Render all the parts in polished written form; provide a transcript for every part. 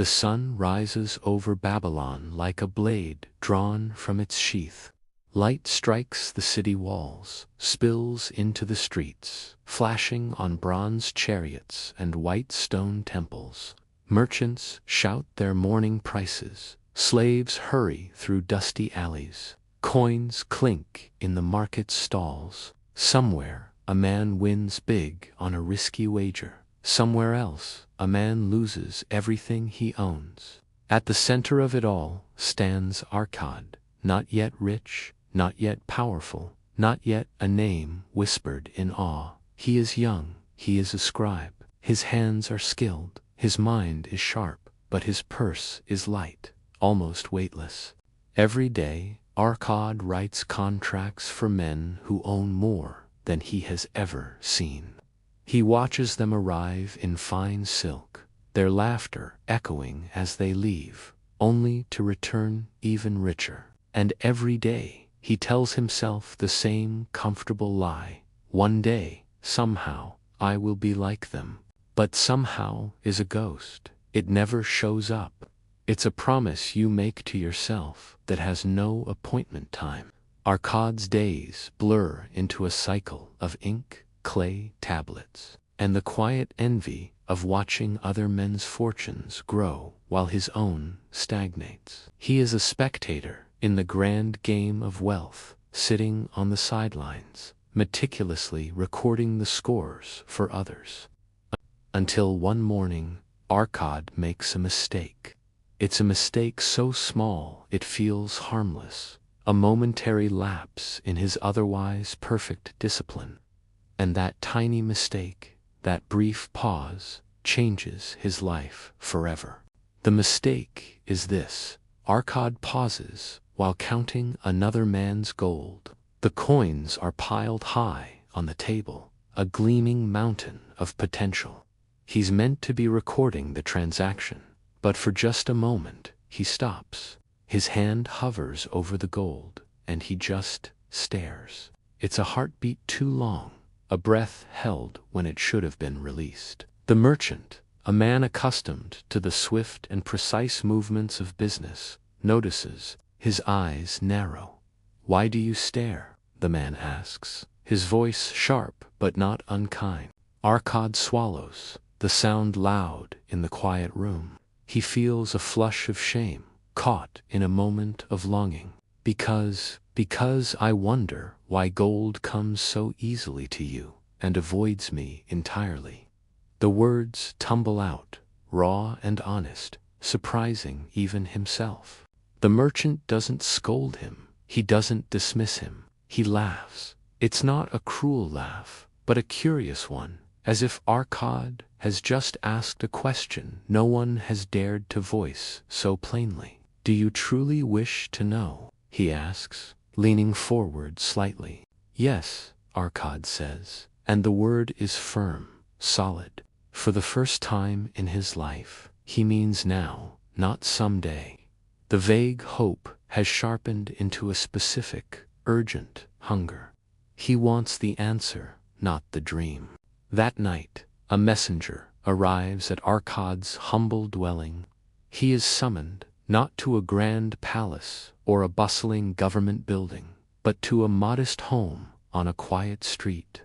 The sun rises over Babylon like a blade drawn from its sheath. Light strikes the city walls, spills into the streets, flashing on bronze chariots and white stone temples. Merchants shout their morning prices, slaves hurry through dusty alleys, coins clink in the market stalls. Somewhere, a man wins big on a risky wager. Somewhere else, a man loses everything he owns. At the center of it all stands Arkad, not yet rich, not yet powerful, not yet a name whispered in awe. He is young, he is a scribe. His hands are skilled, his mind is sharp, but his purse is light, almost weightless. Every day, Arkad writes contracts for men who own more than he has ever seen. He watches them arrive in fine silk, their laughter echoing as they leave, only to return even richer. And every day, he tells himself the same comfortable lie. One day, somehow, I will be like them. But somehow is a ghost. It never shows up. It's a promise you make to yourself that has no appointment time. Arkad's days blur into a cycle of ink, clay tablets, and the quiet envy of watching other men's fortunes grow while his own stagnates. He is a spectator in the grand game of wealth, sitting on the sidelines, meticulously recording the scores for others. Until one morning, Arkad makes a mistake. It's a mistake so small it feels harmless, a momentary lapse in his otherwise perfect discipline. And that tiny mistake, that brief pause, changes his life forever. The mistake is this: Arkad pauses while counting another man's gold. The coins are piled high on the table, a gleaming mountain of potential. He's meant to be recording the transaction, but for just a moment, he stops. His hand hovers over the gold, and he just stares. It's a heartbeat too long, a breath held when it should have been released. The merchant, a man accustomed to the swift and precise movements of business, notices. His eyes narrow. "Why do you stare?" the man asks, his voice sharp but not unkind. Arkad swallows, the sound loud in the quiet room. He feels a flush of shame, caught in a moment of longing. Because I wonder why gold comes so easily to you and avoids me entirely." The words tumble out, raw and honest, surprising even himself. The merchant doesn't scold him, he doesn't dismiss him, he laughs. It's not a cruel laugh, but a curious one, as if Arkad has just asked a question no one has dared to voice so plainly. "Do you truly wish to know?" he asks, leaning forward slightly. "Yes," Arkad says, and the word is firm, solid. For the first time in his life, he means now, not someday. The vague hope has sharpened into a specific, urgent hunger. He wants the answer, not the dream. That night, a messenger arrives at Arkad's humble dwelling. He is summoned, not to a grand palace or a bustling government building, but to a modest home on a quiet street.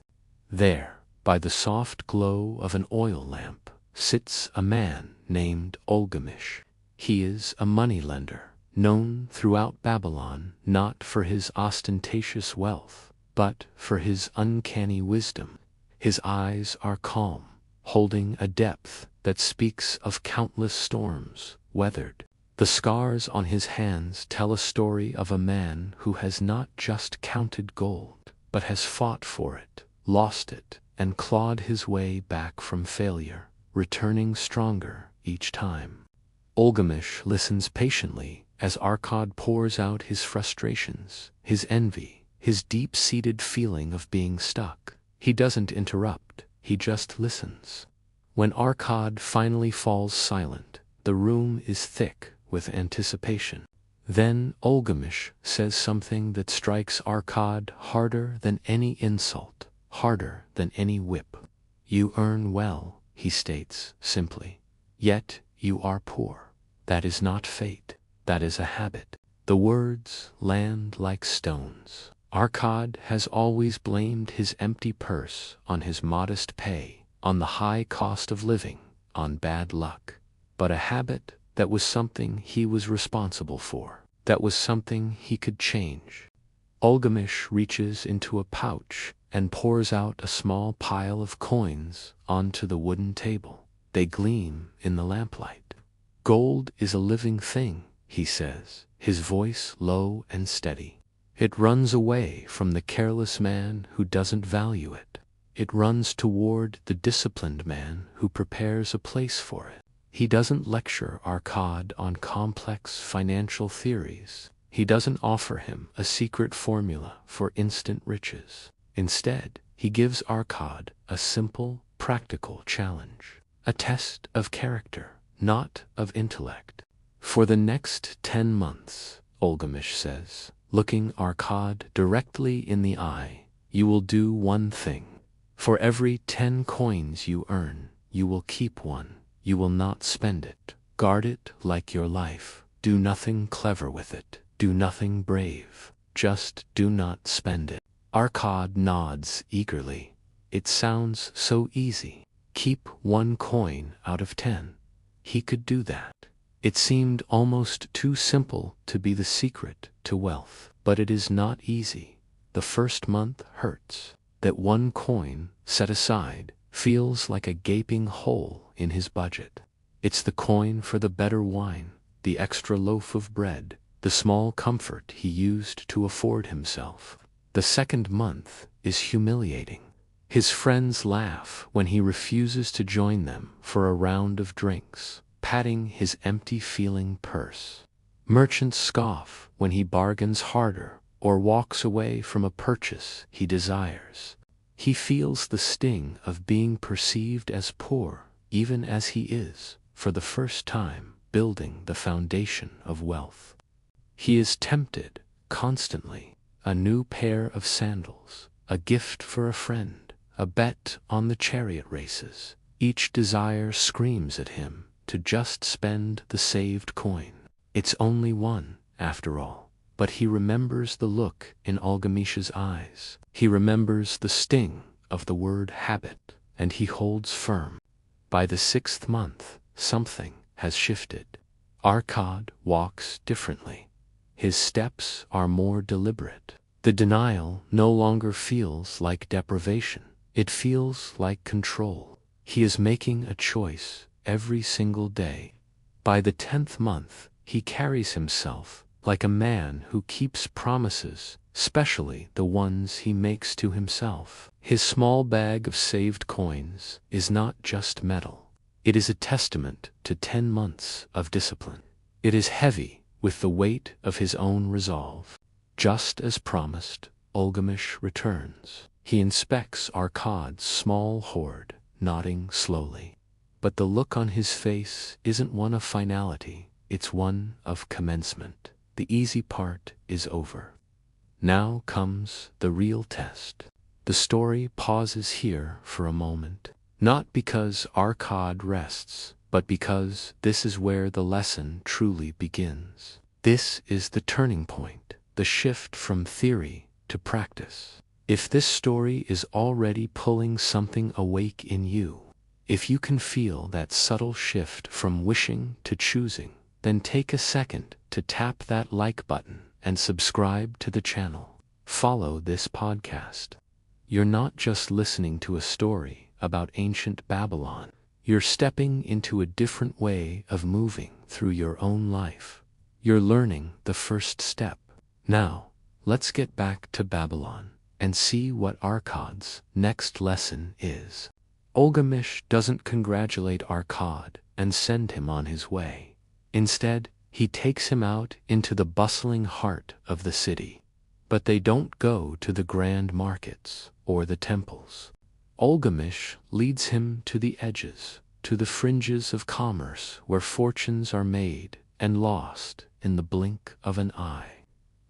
There, by the soft glow of an oil lamp, sits a man named Olgamish. He is a moneylender, known throughout Babylon not for his ostentatious wealth, but for his uncanny wisdom. His eyes are calm, holding a depth that speaks of countless storms weathered. The scars on his hands tell a story of a man who has not just counted gold, but has fought for it, lost it, and clawed his way back from failure, returning stronger each time. Olgamish listens patiently as Arkad pours out his frustrations, his envy, his deep-seated feeling of being stuck. He doesn't interrupt, he just listens. When Arkad finally falls silent, the room is thick with anticipation. Then Olgamish says something that strikes Arkad harder than any insult, harder than any whip. "You earn well," he states simply. "Yet you are poor. That is not fate, that is a habit. The words land like stones. Arkad has always blamed his empty purse on his modest pay, on the high cost of living, on bad luck. But a habit, that was something he was responsible for, that was something he could change. Olgamish reaches into a pouch and pours out a small pile of coins onto the wooden table. They gleam in the lamplight. Gold is a living thing, he says, his voice low and steady. It runs away from the careless man who doesn't value it. It runs toward the disciplined man who prepares a place for it. He doesn't lecture Arkad on complex financial theories. He doesn't offer him a secret formula for instant riches. Instead, he gives Arkad a simple, practical challenge, a test of character, not of intellect. For the next 10 months, Olgamish says, looking Arkad directly in the eye, you will do one thing. For every 10 coins you earn, you will keep one. You will not spend it. Guard it like your life. Do nothing clever with it. Do nothing brave. Just do not spend it. Arkad nods eagerly. It sounds so easy. Keep 1 coin out of 10. He could do that. It seemed almost too simple to be the secret to wealth. But it is not easy. The first month hurts. That 1 coin, set aside, feels like a gaping hole in his budget. It's the coin for the better wine, the extra loaf of bread, the small comfort he used to afford himself. The second month is humiliating. His friends laugh when he refuses to join them for a round of drinks, patting his empty-feeling purse. Merchants scoff when he bargains harder or walks away from a purchase he desires. He feels the sting of being perceived as poor, even as he is, for the first time, building the foundation of wealth. He is tempted, constantly, a new pair of sandals, a gift for a friend, a bet on the chariot races. Each desire screams at him to just spend the saved coin. It's only 1, after all. But he remembers the look in Olgamish's eyes. He remembers the sting of the word habit, and he holds firm. By the 6th month, something has shifted. Arkad walks differently. His steps are more deliberate. The denial no longer feels like deprivation. It feels like control. He is making a choice every single day. By the 10th month, he carries himself like a man who keeps promises, especially the ones he makes to himself. His small bag of saved coins is not just metal. It is a testament to 10 months of discipline. It is heavy with the weight of his own resolve. Just as promised, Olgamish returns. He inspects Arkad's small hoard, nodding slowly. But the look on his face isn't one of finality, it's one of commencement. The easy part is over. Now comes the real test. The story pauses here for a moment, not because Arkad rests, but because this is where the lesson truly begins. This is the turning point, the shift from theory to practice. If this story is already pulling something awake in you, if you can feel that subtle shift from wishing to choosing, then take a second to tap that like button and subscribe to the channel. Follow this podcast. You're not just listening to a story about ancient Babylon. You're stepping into a different way of moving through your own life. You're learning the first step. Now, let's get back to Babylon and see what Arkad's next lesson is. Olgamish doesn't congratulate Arkad and send him on his way. Instead, he takes him out into the bustling heart of the city. But they don't go to the grand markets or the temples. Olgamish leads him to the edges, to the fringes of commerce where fortunes are made and lost in the blink of an eye.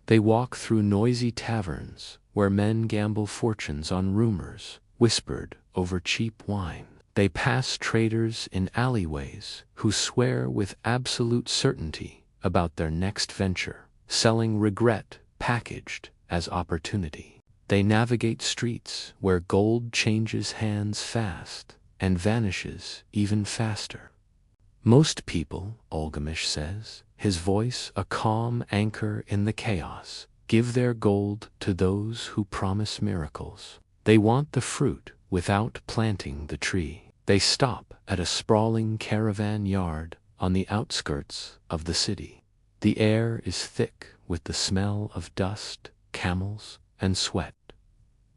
They walk through noisy taverns where men gamble fortunes on rumors whispered over cheap wine. They pass traders in alleyways who swear with absolute certainty about their next venture, selling regret packaged as opportunity. They navigate streets where gold changes hands fast and vanishes even faster. Most people, Olgamish says, his voice a calm anchor in the chaos, give their gold to those who promise miracles. They want the fruit without planting the tree. They stop at a sprawling caravan yard on the outskirts of the city. The air is thick with the smell of dust, camels, and sweat.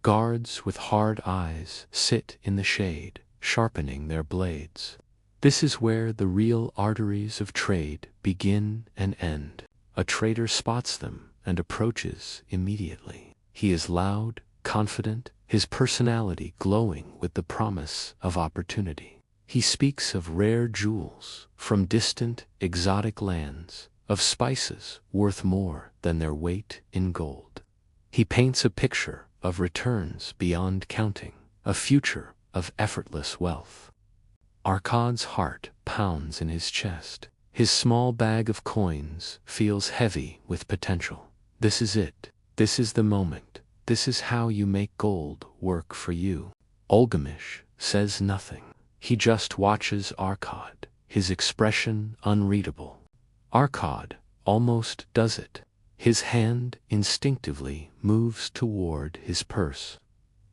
Guards with hard eyes sit in the shade, sharpening their blades. This is where the real arteries of trade begin and end. A trader spots them and approaches immediately. He is loud, confident, his personality glowing with the promise of opportunity. He speaks of rare jewels from distant, exotic lands, of spices worth more than their weight in gold. He paints a picture of returns beyond counting, a future of effortless wealth. Arkad's heart pounds in his chest. His small bag of coins feels heavy with potential. This is it. This is the moment. This is how you make gold work for you. Olgamish says nothing. He just watches Arkad, his expression unreadable. Arkad almost does it. His hand instinctively moves toward his purse.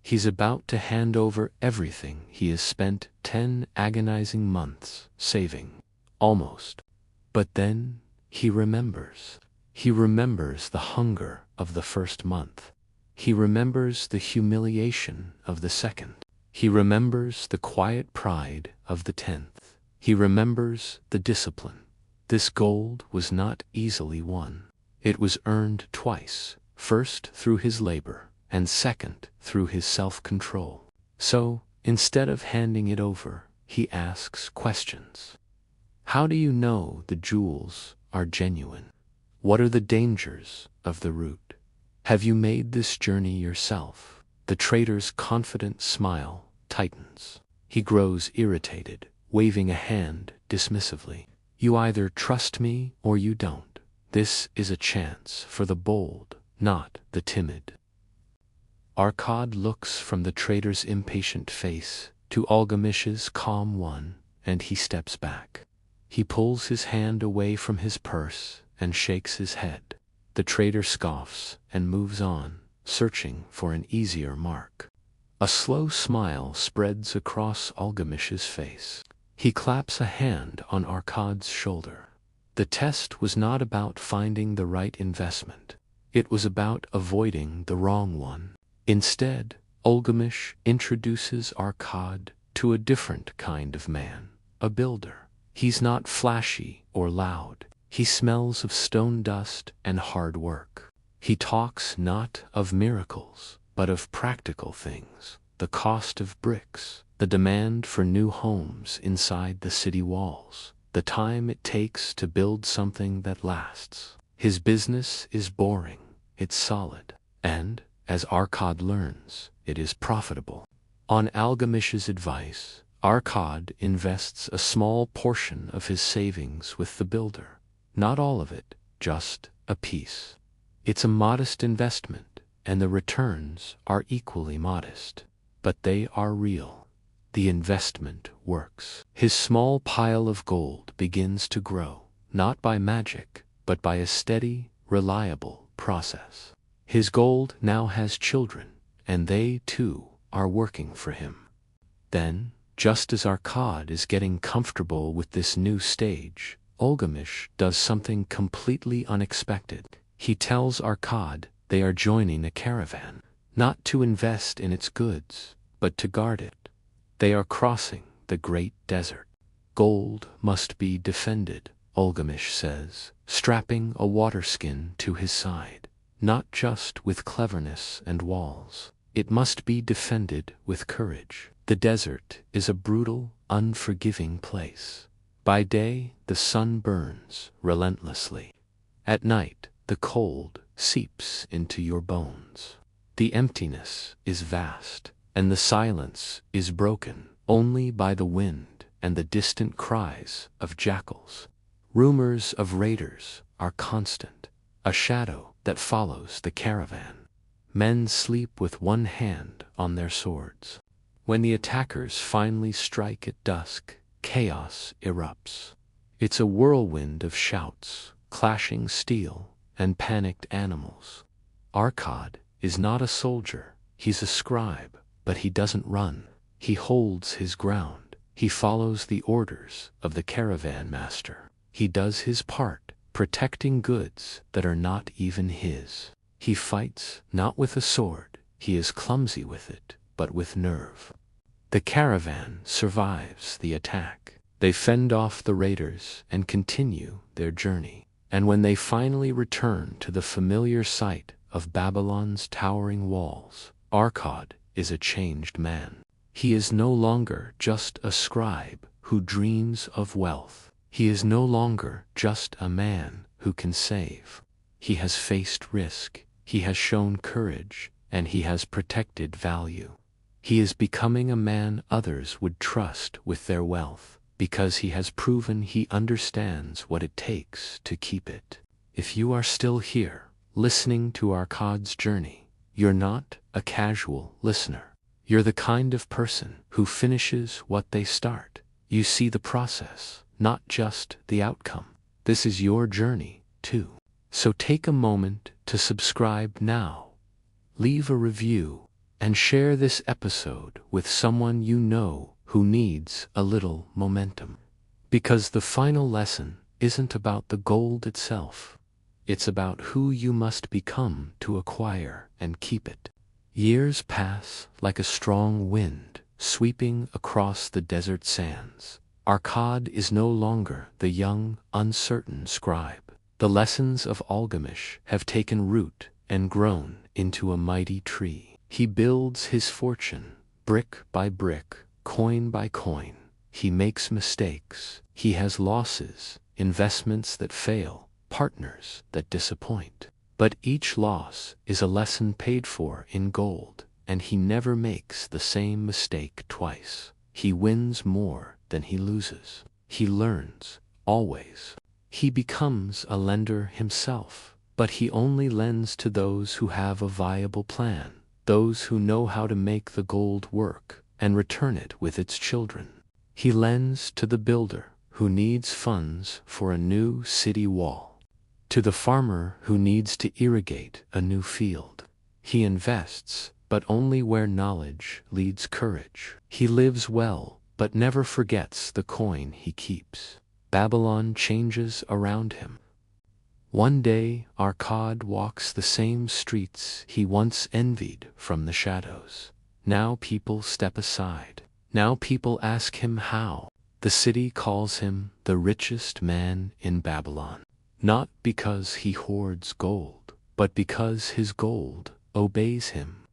He's about to hand over everything he has spent 10 agonizing months saving. Almost. But then he remembers. He remembers the hunger of the first month. He remembers the humiliation of the second. He remembers the quiet pride of the 10th. He remembers the discipline. This gold was not easily won. It was earned twice, first through his labor, and second through his self-control. So, instead of handing it over, he asks questions. How do you know the jewels are genuine? What are the dangers of the route? Have you made this journey yourself? The trader's confident smile tightens. He grows irritated, waving a hand dismissively. You either trust me or you don't. This is a chance for the bold, not the timid. Arkad looks from the trader's impatient face to Olgamish's calm one, and he steps back. He pulls his hand away from his purse and shakes his head. The trader scoffs and moves on, searching for an easier mark. A slow smile spreads across Olgamish's face. He claps a hand on Arkad's shoulder. The test was not about finding the right investment. It was about avoiding the wrong one. Instead, Olgamish introduces Arkad to a different kind of man, a builder. He's not flashy or loud. He smells of stone dust and hard work. He talks not of miracles, but of practical things, the cost of bricks, the demand for new homes inside the city walls, the time it takes to build something that lasts. His business is boring, it's solid, and, as Arkad learns, it is profitable. On Algamish's advice, Arkad invests a small portion of his savings with the builder. Not all of it, just a piece. It's a modest investment, and the returns are equally modest. But they are real. The investment works. His small pile of gold begins to grow, not by magic, but by a steady, reliable process. His gold now has children, and they, too, are working for him. Then, just as Arkad is getting comfortable with this new stage, Olgamish does something completely unexpected. He tells Arkad they are joining a caravan, not to invest in its goods, but to guard it. They are crossing the great desert. Gold must be defended, Olgamish says, strapping a waterskin to his side. Not just with cleverness and walls. It must be defended with courage. The desert is a brutal, unforgiving place. By day, the sun burns relentlessly. At night, the cold seeps into your bones. The emptiness is vast, and the silence is broken, only by the wind and the distant cries of jackals. Rumors of raiders are constant, a shadow that follows the caravan. Men sleep with one hand on their swords. When the attackers finally strike at dusk, chaos erupts. It's a whirlwind of shouts, clashing steel, and panicked animals. Arkad is not a soldier, he's a scribe, but he doesn't run. He holds his ground. He follows the orders of the caravan master. He does his part, protecting goods that are not even his. He fights not with a sword, he is clumsy with it, but with nerve. The caravan survives the attack. They fend off the raiders and continue their journey. And when they finally return to the familiar sight of Babylon's towering walls, Arkad is a changed man. He is no longer just a scribe who dreams of wealth. He is no longer just a man who can save. He has faced risk, he has shown courage, and he has protected value. He is becoming a man others would trust with their wealth, because he has proven he understands what it takes to keep it. If you are still here, listening to Arkad's journey, you're not a casual listener. You're the kind of person who finishes what they start. You see the process, not just the outcome. This is your journey, too. So take a moment to subscribe now, leave a review, and share this episode with someone you know who needs a little momentum. Because the final lesson isn't about the gold itself. It's about who you must become to acquire and keep it. Years pass like a strong wind, sweeping across the desert sands. Arkad is no longer the young, uncertain scribe. The lessons of Algamish have taken root and grown into a mighty tree. He builds his fortune, brick by brick, coin by coin. He makes mistakes. He has losses, investments that fail, partners that disappoint. But each loss is a lesson paid for in gold, and he never makes the same mistake twice. He wins more than he loses. He learns, always. He becomes a lender himself, but he only lends to those who have a viable plan, those who know how to make the gold work and return it with its children. He lends to the builder who needs funds for a new city wall, to the farmer who needs to irrigate a new field. He invests, but only where knowledge leads courage. He lives well, but never forgets the coin he keeps. Babylon changes around him. One day, Arkad walks the same streets he once envied from the shadows. Now people step aside. Now people ask him how. The city calls him the richest man in Babylon. Not because he hoards gold, but because his gold obeys him.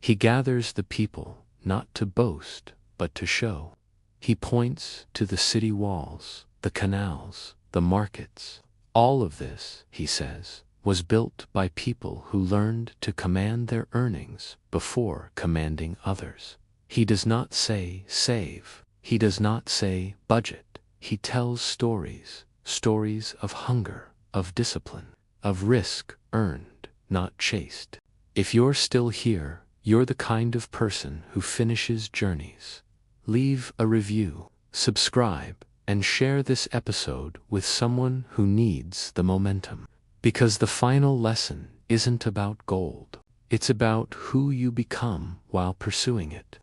He gathers the people, not to boast, but to show. He points to the city walls, the canals, the markets. All of this, he says, was built by people who learned to command their earnings before commanding others. He does not say save. He does not say budget. He tells stories, stories of hunger, of discipline, of risk earned, not chased. If you're still here, you're the kind of person who finishes journeys. Leave a review, subscribe, and share this episode with someone who needs the momentum. Because the final lesson isn't about gold. It's about who you become while pursuing it.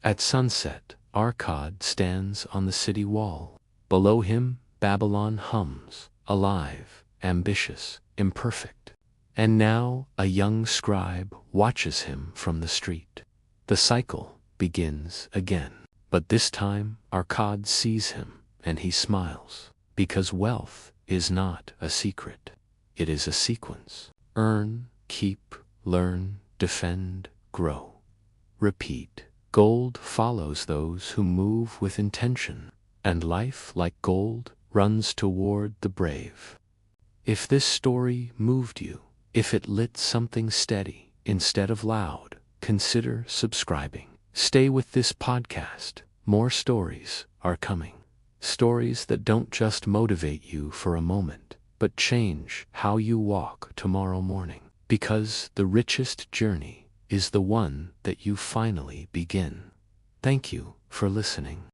At sunset, Arkad stands on the city wall. Below him, Babylon hums, alive, ambitious, imperfect. And now a young scribe watches him from the street. The cycle begins again. But this time, Arkad sees him, and he smiles. Because wealth is not a secret. It is a sequence. Earn, keep, learn, defend, grow. Repeat. Gold follows those who move with intention, and life, like gold, runs toward the brave. If this story moved you, if it lit something steady instead of loud, consider subscribing. Stay with this podcast, More stories are coming. Stories that don't just motivate you for a moment, but change how you walk tomorrow morning. Because the richest journey is the one that you finally begin. Thank you for listening.